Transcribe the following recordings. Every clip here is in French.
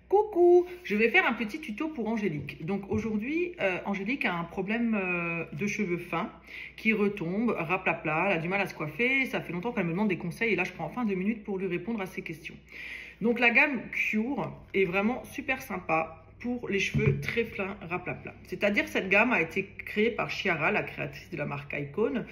Coucou, je vais faire un petit tuto pour Angélique. Donc aujourd'hui, Angélique a un problème de cheveux fins qui retombe, raplapla, elle a du mal à se coiffer, ça fait longtemps qu'elle me demande des conseils et là je prends enfin 2 minutes pour lui répondre à ses questions. Donc la gamme Cure est vraiment super sympa pour les cheveux très fins, raplapla. C'est-à-dire cette gamme a été créée par Chiara, la créatrice de la marque Icon,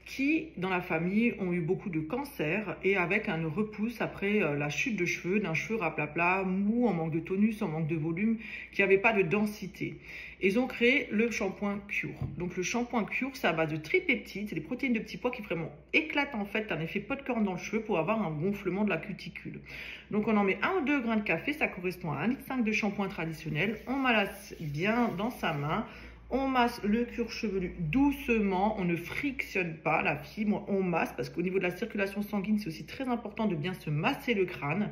qui, dans la famille, ont eu beaucoup de cancers et avec un repousse après la chute de cheveux, d'un cheveu raplapla, mou, en manque de tonus, en manque de volume, qui n'avait pas de densité. Ils ont créé le shampoing Cure. Donc le shampoing Cure, c'est à base de tripeptides, c'est des protéines de petits pois qui vraiment éclatent en fait un effet popcorn dans le cheveu pour avoir un gonflement de la cuticule. Donc on en met 1 ou 2 grains de café, ça correspond à 1,5 litre de shampoing traditionnel. On malasse bien dans sa main. On masse le cuir chevelu doucement, on ne frictionne pas la fibre, on masse parce qu'au niveau de la circulation sanguine, c'est aussi très important de bien se masser le crâne.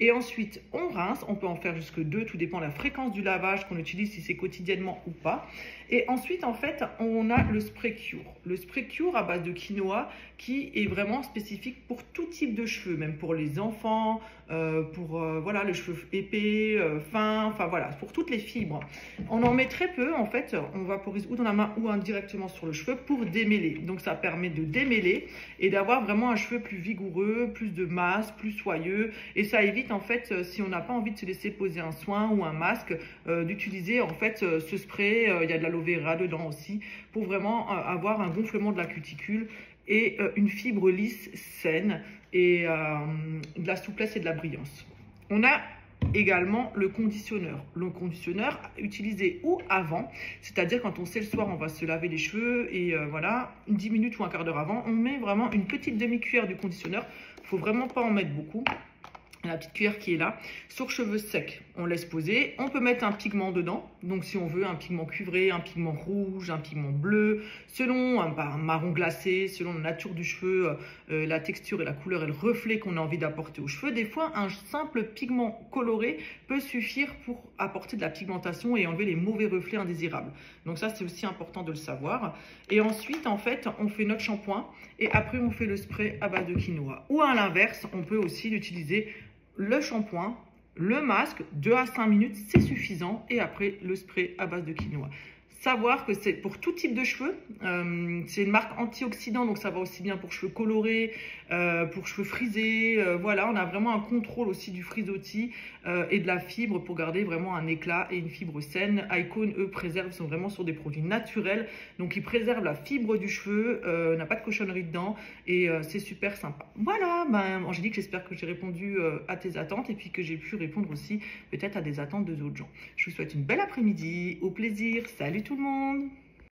Et ensuite, on rince, on peut en faire jusque 2, tout dépend de la fréquence du lavage qu'on utilise, si c'est quotidiennement ou pas. Et ensuite, en fait, on a le spray Cure. Le spray Cure à base de quinoa qui est vraiment spécifique pour tout type de cheveux, même pour les enfants, voilà, les cheveux épais, fins, enfin voilà, pour toutes les fibres. On en met très peu, en fait, on vaporise ou dans la main ou indirectement sur le cheveu pour démêler. Donc ça permet de démêler et d'avoir vraiment un cheveu plus vigoureux, plus de masse, plus soyeux. Et ça évite en fait, si on n'a pas envie de se laisser poser un soin ou un masque, d'utiliser en fait ce spray, il y a de l'aloe vera dedans aussi, pour vraiment avoir un gonflement de la cuticule et une fibre lisse, saine et de la souplesse et de la brillance. On a également le conditionneur. Le conditionneur utilisé ou avant, c'est-à-dire quand on sait le soir on va se laver les cheveux et voilà, 10 minutes ou un quart d'heure avant, on met vraiment une petite demi-cuillère du conditionneur. Il ne faut vraiment pas en mettre beaucoup. La petite cuillère qui est là, sur cheveux secs, on laisse poser. On peut mettre un pigment dedans, donc si on veut un pigment cuivré, un pigment rouge, un pigment bleu, selon un marron glacé, selon la nature du cheveu, la texture et la couleur et le reflet qu'on a envie d'apporter aux cheveux. Des fois, un simple pigment coloré peut suffire pour apporter de la pigmentation et enlever les mauvais reflets indésirables. Donc ça, c'est aussi important de le savoir. Et ensuite, en fait, on fait notre shampoing et après, on fait le spray à base de quinoa. Ou à l'inverse, on peut aussi l'utiliser le shampoing, le masque, 2 à 5 minutes, c'est suffisant. Et après, le spray à base de quinoa. Savoir que c'est pour tout type de cheveux. C'est une marque antioxydant, donc ça va aussi bien pour cheveux colorés, pour cheveux frisés. Voilà, on a vraiment un contrôle aussi du frisottis et de la fibre pour garder vraiment un éclat et une fibre saine. Icon, eux, préservent, sont vraiment sur des produits naturels. Donc, ils préservent la fibre du cheveu, n'a pas de cochonnerie dedans et c'est super sympa. Voilà, Angélique, j'espère que j'ai répondu à tes attentes et puis que j'ai pu répondre aussi peut-être à des attentes d'autres gens. Je vous souhaite une belle après-midi, au plaisir. Salut tout le monde!